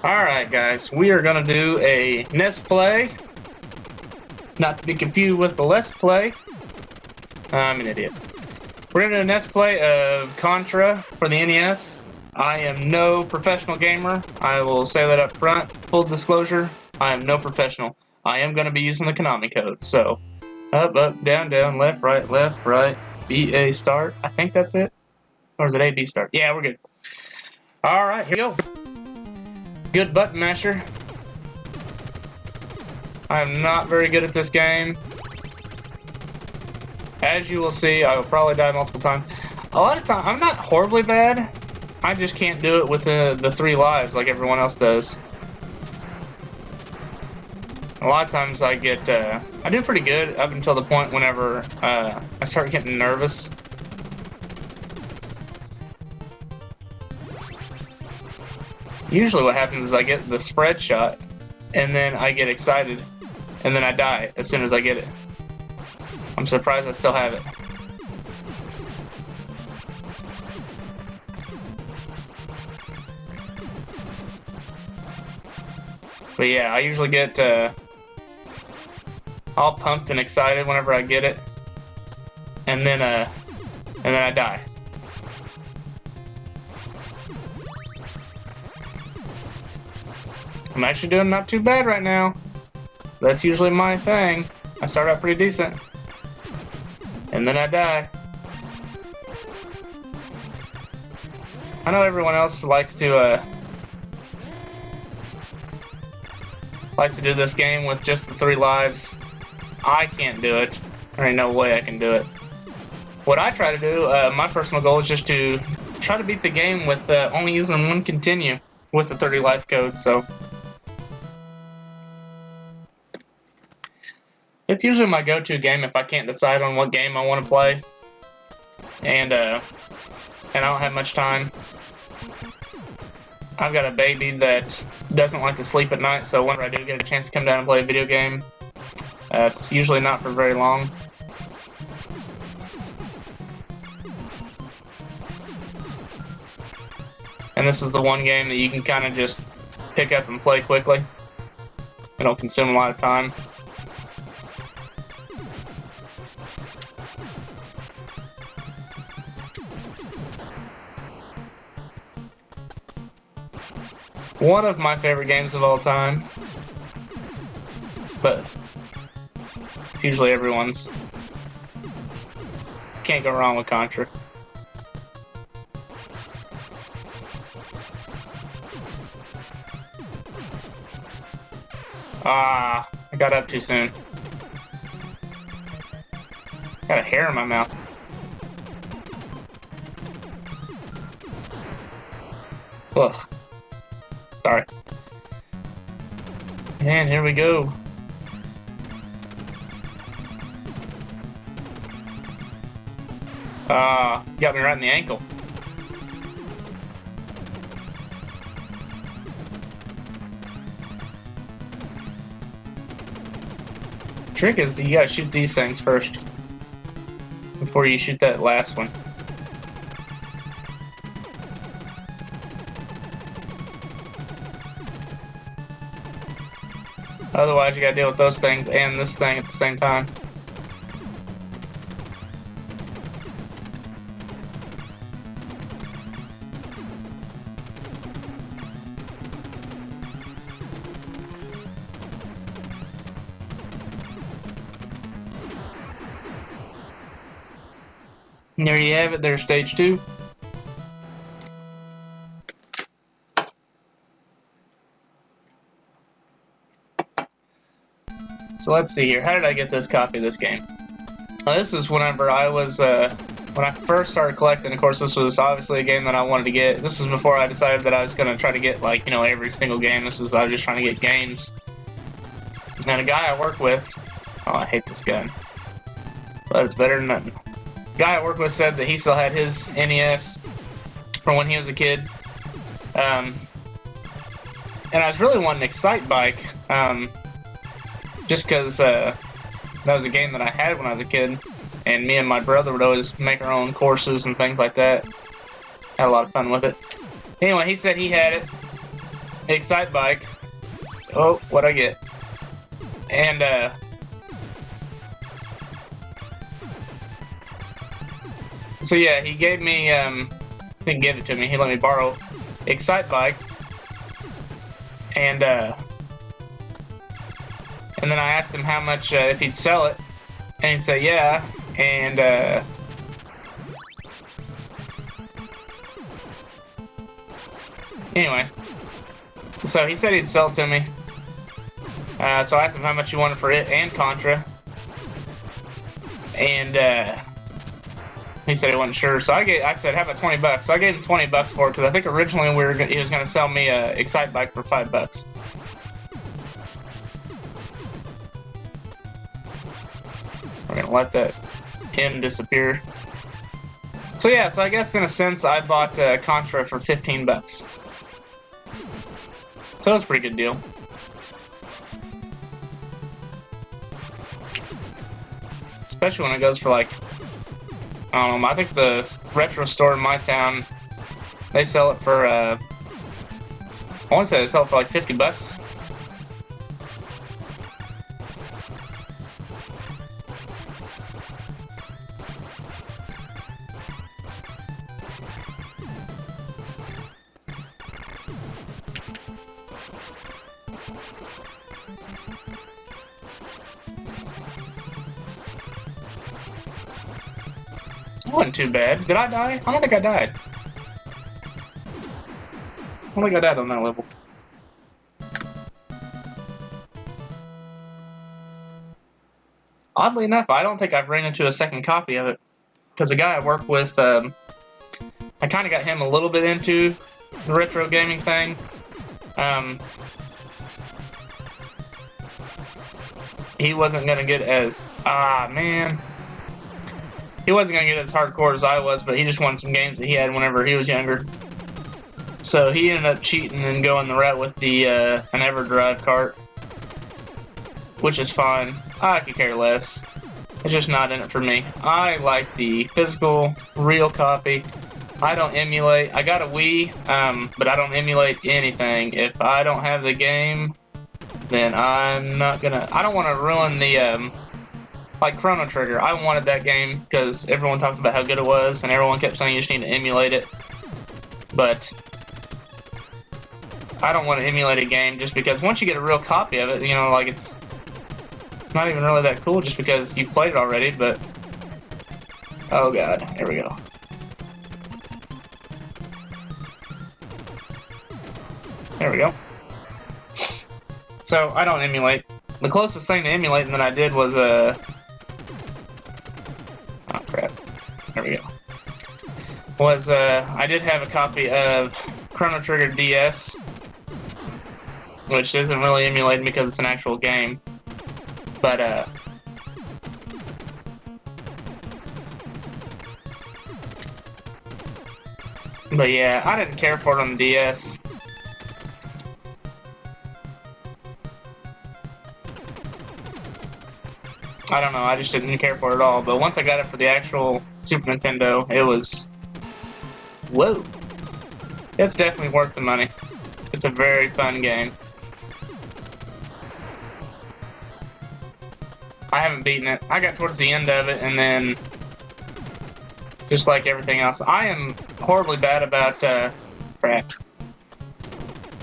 Alright guys, we are gonna do a nesplay, not to be confused with the let's play. I'm an idiot. We're gonna do a nesplay of Contra for the NES. I am no professional gamer, I will say that up front. Full disclosure, I am no professional. I am gonna be using the Konami code, so up, up, down, down, left, right, B, A, start. I think that's it. Or is it A, B, start? Yeah, we're good. Alright, here we go. Good button masher. I am not very good at this game. As you will see, I will probably die multiple times. A lot of times, I'm not horribly bad. I just can't do it with the 3 lives like everyone else does. A lot of times I get, I do pretty good up until the point whenever I start getting nervous. Usually what happens is I get the spread shot, and then I get excited, and then I die as soon as I get it. I'm surprised I still have it. But yeah, I usually get all pumped and excited whenever I get it, and then I die. I'm actually doing not too bad right now. That's usually my thing. I start out pretty decent, and then I die. I know everyone else likes to do this game with just the 3 lives. I can't do it. There ain't no way I can do it. What I try to do, my personal goal is just to try to beat the game with only using 1 continue with the 30 life code, so. It's usually my go-to game if I can't decide on what game I want to play. And I don't have much time. I've got a baby that doesn't like to sleep at night, so whenever I do get a chance to come down and play a video game, it's usually not for very long. And this is the one game that you can kind of just pick up and play quickly. It'll consume a lot of time. One of my favorite games of all time, but it's usually everyone's. Can't go wrong with Contra. Ah, I got up too soon. Got a hair in my mouth. Ugh. Sorry. And here we go. Got me right in the ankle. Trick is you gotta shoot these things first before you shoot that last one. Otherwise, you gotta deal with those things and this thing at the same time. And there you have it, there's stage 2. So let's see here. How did I get this copy of this game? Well, this is whenever I was, when I first started collecting. Of course, this was obviously a game that I wanted to get. This is before I decided that I was going to try to get, like, you know, every single game. I was just trying to get games. And a guy I work with, oh, I hate this gun, but it's better than nothing. The guy I work with said that he still had his NES from when he was a kid. And I was really wanting Excite Bike. Just because that was a game that I had when I was a kid, and me and my brother would always make our own courses and things like that. Had a lot of fun with it. Anyway, he said he had it, Excite Bike. Oh, what'd I get? And, so yeah, he gave me, didn't give it to me, he let me borrow Excite Bike. And then I asked him how much, if he'd sell it. And he'd say, yeah. And, anyway. So he said he'd sell it to me. So I asked him how much he wanted for it and Contra. And, he said he wasn't sure. So I said, how about $20? So I gave him $20 for it, because I think originally he was going to sell me a Excite Bike for $5. We're going to let that M disappear. So yeah, so I guess in a sense I bought Contra for $15. So it was a pretty good deal. Especially when it goes for like, I think the retro store in my town, they sell it for, I want to say they sell it for like $50. It wasn't too bad. Did I die? I don't think I died. I don't think I died on that level. Oddly enough, I don't think I've ran into a second copy of it. Because the guy I work with, I kind of got him a little bit into the retro gaming thing. He wasn't going to get as... man. He wasn't going to get as hardcore as I was, but he just wanted some games that he had whenever he was younger. So he ended up cheating and going the route with the an EverDrive cart. Which is fine. I could care less. It's just not in it for me. I like the physical, real copy. I don't emulate. I got a Wii, but I don't emulate anything. If I don't have the game, then I'm not gonna... I don't want to ruin the... like Chrono Trigger, I wanted that game because everyone talked about how good it was, and everyone kept saying you just need to emulate it. But I don't want to emulate a game just because once you get a real copy of it, you know, like it's not even really that cool just because you've played it already, but... Oh god, here we go. There we go. So, I don't emulate. The closest thing to emulating that I did was, oh crap. There we go. Was, I did have a copy of Chrono Trigger DS, which isn't really emulated because it's an actual game. But, yeah, I didn't care for it on the DS. I don't know, I just didn't care for it at all. But once I got it for the actual Super Nintendo, it was... Whoa! It's definitely worth the money. It's a very fun game. I haven't beaten it. I got towards the end of it, and then... just like everything else. I am horribly bad about, crap.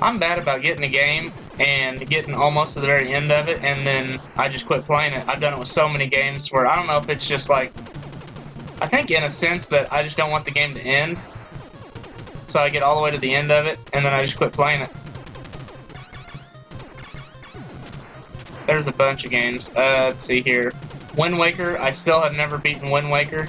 I'm bad about getting a game and getting almost to the very end of it, and then I just quit playing it. I've done it with so many games where I don't know if it's just like... I think in a sense that I just don't want the game to end. So I get all the way to the end of it, and then I just quit playing it. There's a bunch of games. Let's see here. Wind Waker, I still have never beaten Wind Waker.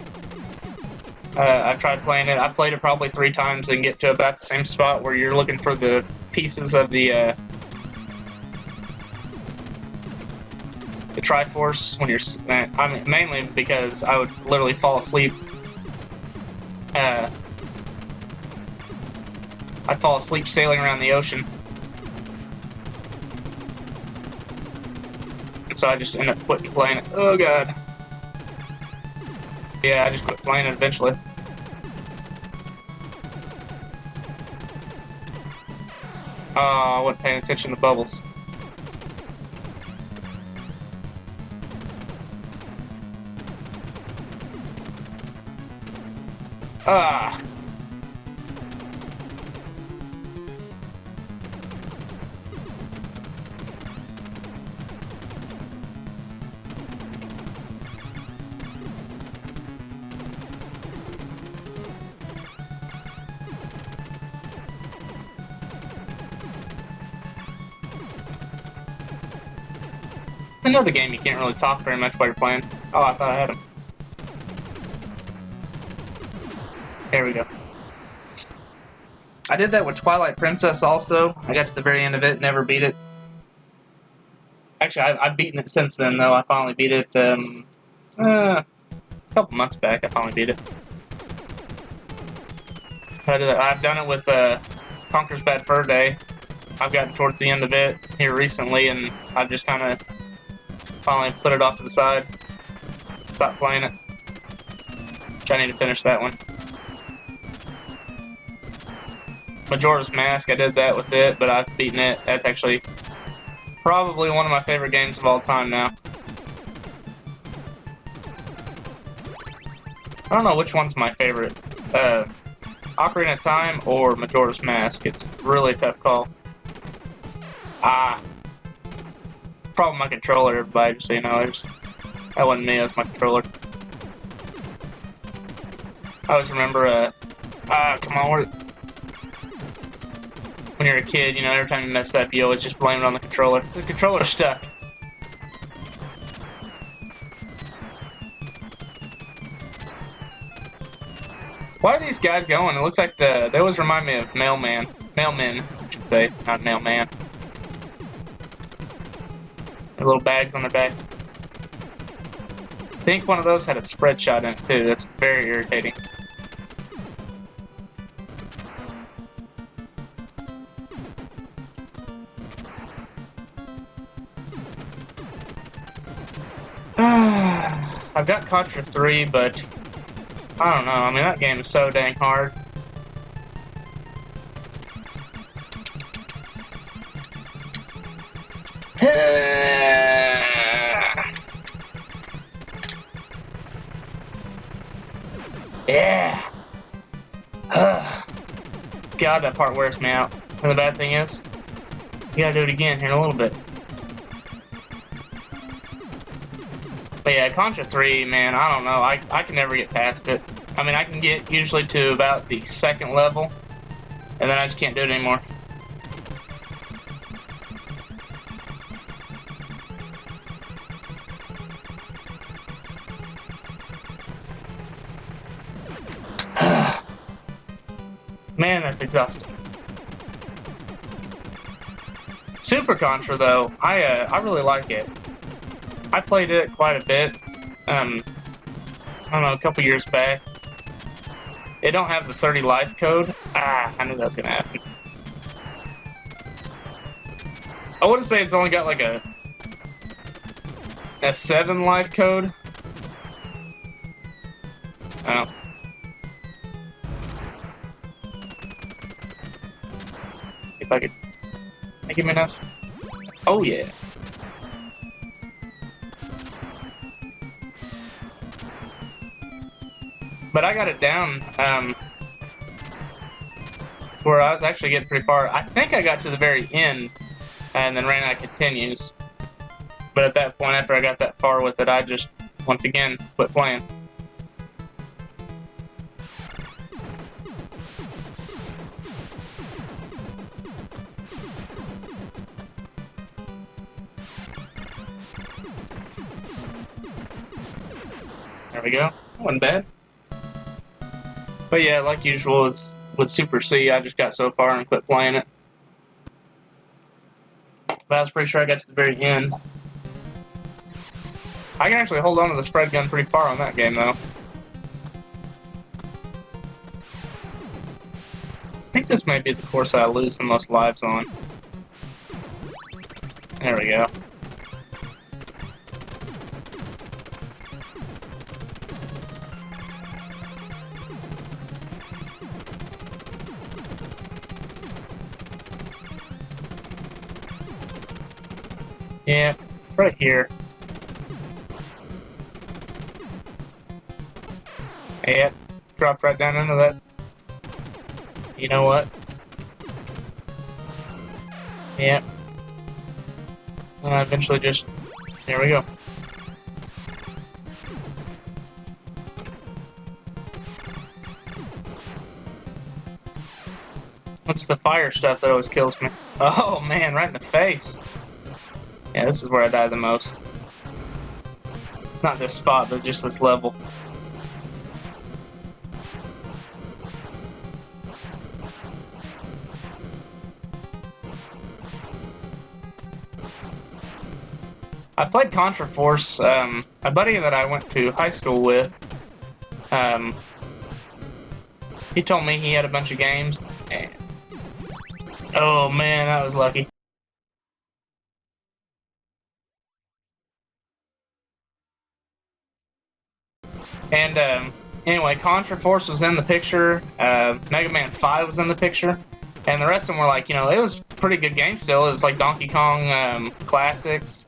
I've tried playing it. I've played it probably 3 times and get to about the same spot where you're looking for the pieces of the Triforce when you're... I mean, mainly because I would literally fall asleep. I'd fall asleep sailing around the ocean. And so I just ended up quitting playing it. Oh god. Yeah, I just quit playing it eventually. Oh, I wasn't paying attention to bubbles. Ah. Another game you can't really talk very much while you're playing. Oh, I thought I had him. There we go. I did that with Twilight Princess also. I got to the very end of it, never beat it. Actually, I've beaten it since then, though. I finally beat it a couple months back. I finally beat it. I've done it with Conker's Bad Fur Day. I've gotten towards the end of it here recently, and I've just kind of finally put it off to the side. Stopped playing it. Which I need to finish that one. Majora's Mask, I did that with it, but I've beaten it. That's actually probably one of my favorite games of all time now. I don't know which one's my favorite. Ocarina of Time or Majora's Mask. It's really a tough call. Probably my controller, everybody, just so you know. That wasn't me, that was my controller. I always remember, come on, when you're a kid, you know, every time you mess up, you always just blame it on the controller. The controller's stuck. Why are these guys going? It looks like they always remind me of mailmen, I should say, not mailman. Their little bags on their back. I think one of those had a spread shot in it too. That's very irritating. I've got Contra 3, but I don't know. I mean, that game is so dang hard. Yeah. God, that part wears me out. And the bad thing is, you gotta do it again here in a little bit. But yeah, Contra 3, man, I don't know. I can never get past it. I mean, I can get usually to about the second level, and then I just can't do it anymore. Man, that's exhausting. Super Contra, though, I really like it. I played it quite a bit, I don't know, a couple years back. It don't have the 30 life code. I knew that was gonna happen. I want to say it's only got like a 7 life code. Oh. If I could make him enough. Oh yeah. But I got it down where I was actually getting pretty far. I think I got to the very end and then ran out of continues. But at that point, after I got that far with it, I just, once again, quit playing. There we go. Wasn't bad. But yeah, like usual, with Super C, I just got so far and quit playing it. But I was pretty sure I got to the very end. I can actually hold on to the spread gun pretty far on that game, though. I think this may be the course I lose the most lives on. There we go. Yeah, right here. Yep, dropped right down into that. You know what? Yep. Eventually just... There we go. What's the fire stuff that always kills me? Oh man, right in the face. Yeah, this is where I die the most. Not this spot, but just this level. I played Contra Force. A buddy that I went to high school with, he told me he had a bunch of games. And oh man, I was lucky. And anyway, Contra Force was in the picture. Mega Man 5 was in the picture. And the rest of them were like, you know, it was a pretty good game still. It was like Donkey Kong classics.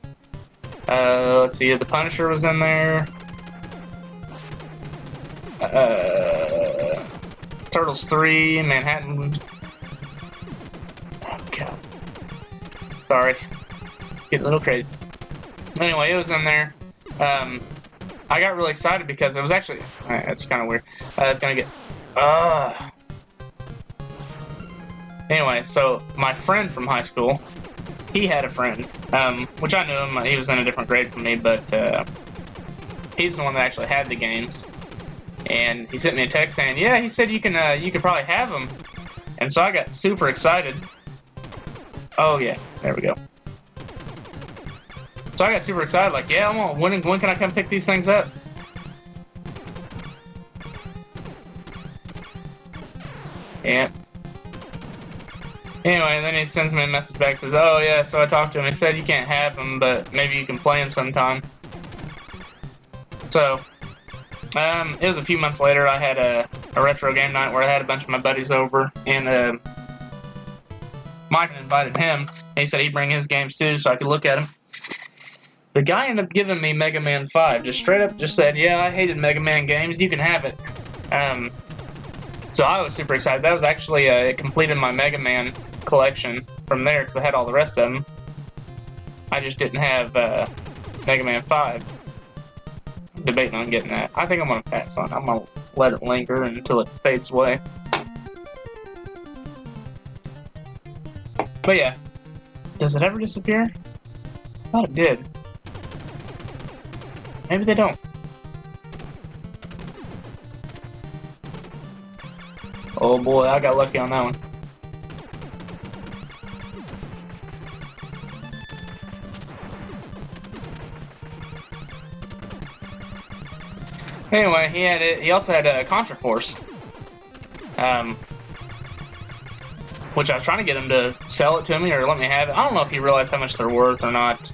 Let's see, the Punisher was in there. Turtles 3, Manhattan. Oh, God. Sorry. Getting a little crazy. Anyway, it was in there. I got really excited because it was actually... It's kind of weird. It's gonna get... Anyway, so my friend from high school, he had a friend, which I knew him. He was in a different grade from me, but he's the one that actually had the games. And he sent me a text saying, "Yeah," he said, you could probably have them." And so I got super excited. Oh yeah, there we go. So I got super excited, like, yeah, when can I come pick these things up? Yeah. Anyway, and then he sends me a message back, says, "Oh yeah, so I talked to him. He said you can't have them, but maybe you can play them sometime." So, it was a few months later. I had a retro game night where I had a bunch of my buddies over, and Mike invited him. And he said he'd bring his games too, so I could look at them. The guy ended up giving me Mega Man 5. Just straight up just said, "Yeah, I hated Mega Man games. You can have it." So I was super excited. That was actually, it completed my Mega Man collection from there, because I had all the rest of them. I just didn't have Mega Man 5. I'm debating on getting that. I think I'm going to pass on it. I'm going to let it linger until it fades away. But yeah. Does it ever disappear? I thought it did. Maybe they don't. Oh boy, I got lucky on that one. Anyway, he had it. He also had a Contra Force, which I was trying to get him to sell it to me or let me have it. I don't know if he realized how much they're worth or not.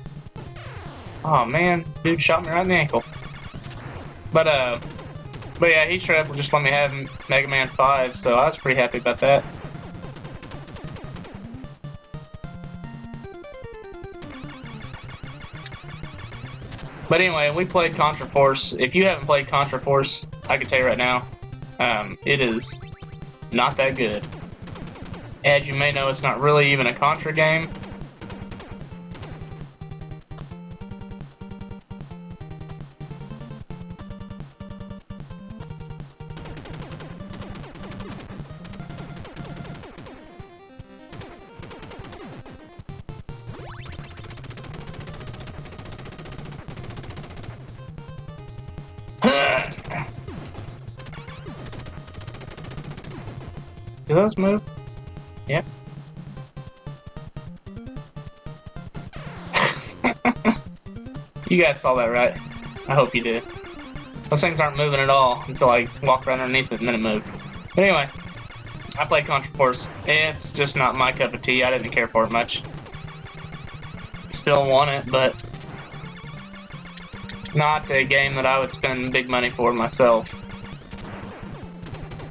Oh man, dude shot me right in the ankle. But yeah, he straight up just let me have Mega Man 5, so I was pretty happy about that. But anyway, we played Contra Force. If you haven't played Contra Force, I can tell you right now, it is not that good. As you may know, it's not really even a Contra game. Do those move? Yep. You guys saw that, right? I hope you did. Those things aren't moving at all until I walk right underneath it and then it moved. But anyway, I played Contra Force. It's just not my cup of tea. I didn't care for it much. Still want it, but not a game that I would spend big money for myself.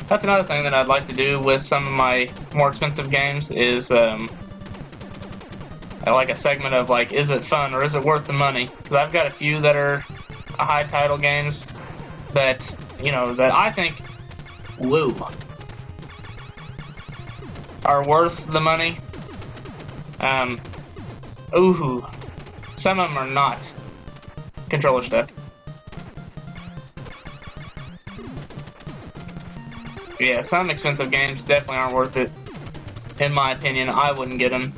That's another thing that I'd like to do with some of my more expensive games is like a segment of like, is it fun or is it worth the money? Because I've got a few that are high title games that, you know, that I think, woo, are worth the money. Ooh, some of them are not. Controller stuff. Yeah, some expensive games definitely aren't worth it. In my opinion, I wouldn't get them.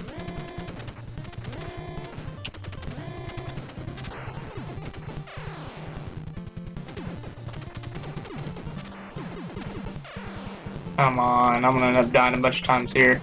Come on, I'm gonna end up dying a bunch of times here.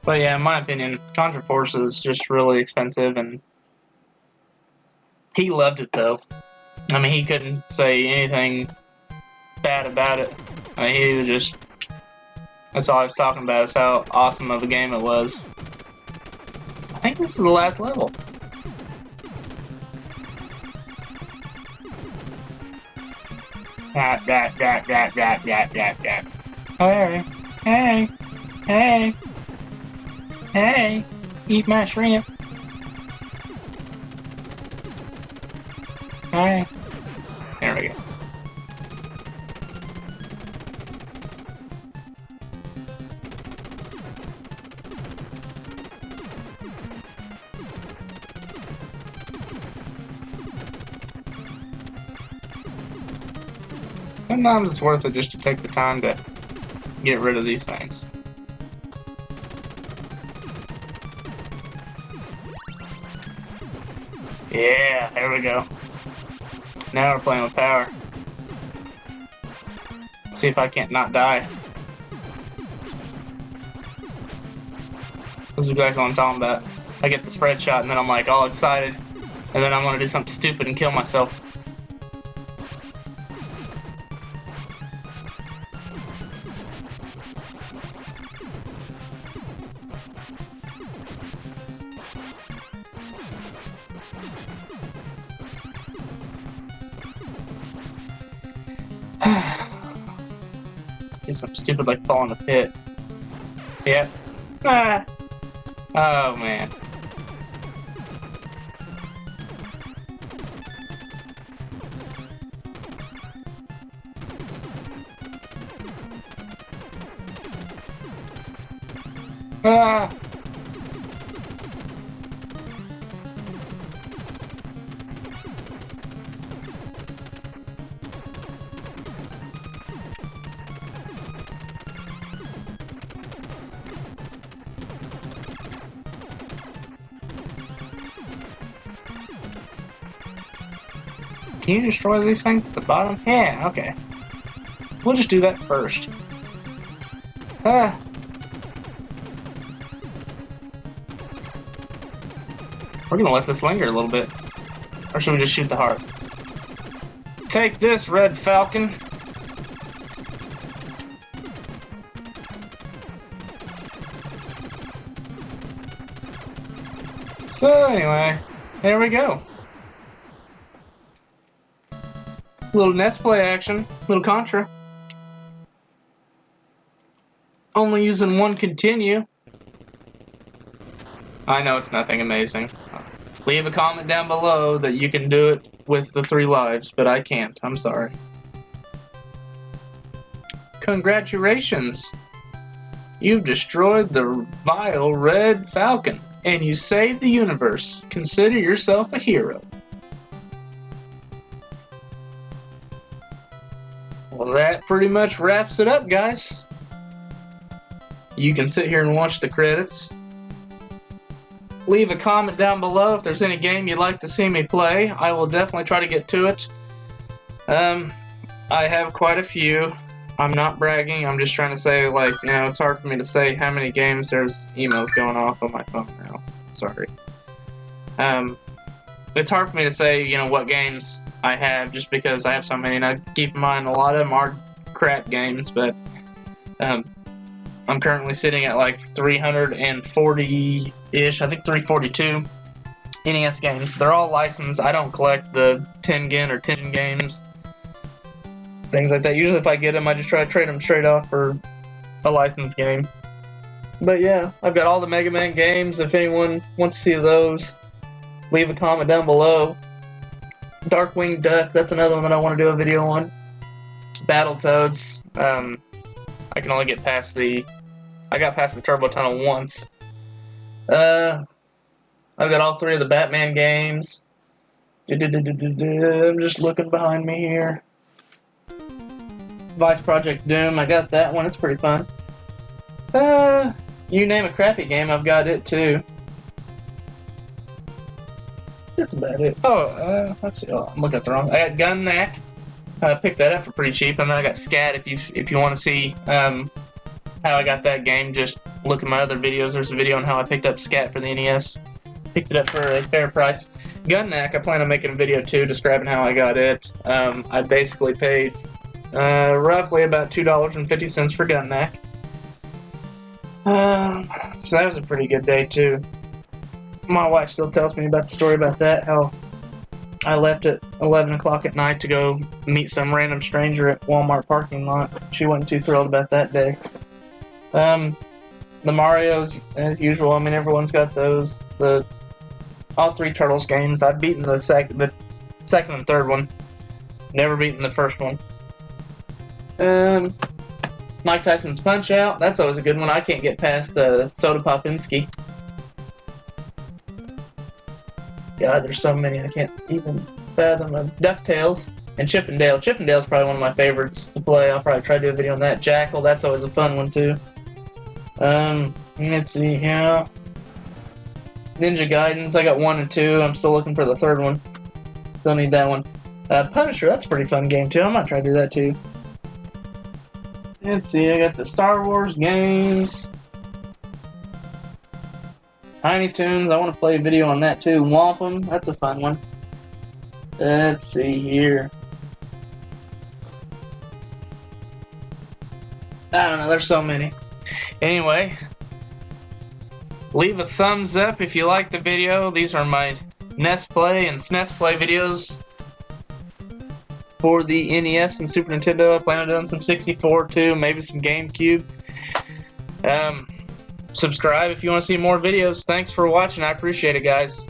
But yeah, in my opinion, Contra Force is just really expensive, and he loved it though. I mean, he couldn't say anything bad about it. I mean, he was just, that's all I was talking about, is how awesome of a game it was. I think this is the last level. Hey, hey, hey. Hey, eat my shrimp. Hey. There we go. Sometimes it's worth it just to take the time to get rid of these things. Yeah, there we go. Now we're playing with power. Let's see if I can't not die. This is exactly what I'm talking about. I get the spread shot and then I'm like all excited, and then I'm gonna do something stupid and kill myself. Do something stupid like fall in the pit. Yep. Ah. Oh man. Ah. Can you destroy these things at the bottom? Yeah, okay. We'll just do that first. Ah. We're gonna let this linger a little bit. Or should we just shoot the heart? Take this, Red Falcon. So anyway, there we go. Little nesplay action, little contra. Only using one continue. I know it's nothing amazing. Leave a comment down below that you can do it with the 3 lives, but I can't. I'm sorry. Congratulations! You've destroyed the vile Red Falcon, and you saved the universe. Consider yourself a hero. Well, that pretty much wraps it up, guys. You can sit here and watch the credits. Leave a comment down below if there's any game you'd like to see me play. I will definitely try to get to it. I have quite a few. I'm not bragging. I'm just trying to say, like, you know, it's hard for me to say how many games. There's emails going off on my phone now. Sorry. It's hard for me to say, you know, what games I have just because I have so many. And I keep in mind a lot of them are crap games, but I'm currently sitting at like 340-ish, I think 342 NES games. They're all licensed. I don't collect the 10-gin or 10 games, things like that. Usually if I get them, I just try to trade them straight off for a licensed game. But yeah, I've got all the Mega Man games. If anyone wants to see those, leave a comment down below. Darkwing Duck, that's another one that I want to do a video on. Battletoads, I can only get past the... I got past the Turbo Tunnel once. I've got all 3 of the Batman games. I'm just looking behind me here. Vice Project Doom, I got that one. It's pretty fun. You name a crappy game, I've got it too. That's about it. Oh, let's see. Oh, I'm looking at the wrong. I got Gun Knack. I picked that up for pretty cheap, and then I got Scat. If you want to see how I got that game, just look at my other videos. There's a video on how I picked up Scat for the NES. Picked it up for a fair price. Gun Knack, I plan on making a video too, describing how I got it. I basically paid roughly about $2.50 for Gun Knack. So that was a pretty good day too. My wife still tells me about the story about that, how I left at 11 o'clock at night to go meet some random stranger at Walmart parking lot. She wasn't too thrilled about that day. The Marios, as usual, I mean, everyone's got those. All 3 Turtles games. I've beaten the second and third one. Never beaten the first one. Mike Tyson's Punch-Out! That's always a good one. I can't get past Soda Popinski. God, there's so many I can't even fathom. DuckTales and Chip 'n Dale. Chip 'n Dale's probably one of my favorites to play. I'll probably try to do a video on that. Jackal, that's always a fun one too. Let's see, yeah. Ninja Gaidens, I got 1 and 2. I'm still looking for the 3rd one. Still need that one. Punisher, that's a pretty fun game too. I might try to do that too. Let's see, I got the Star Wars games. Tiny Toons, I want to play a video on that too. Wampum, that's a fun one. Let's see here. I don't know, there's so many. Anyway, leave a thumbs up if you like the video. These are my nesplay and SNES Play videos for the NES and Super Nintendo. I plan on doing some 64 too, maybe some GameCube. Subscribe if you want to see more videos. Thanks for watching. I appreciate it, guys.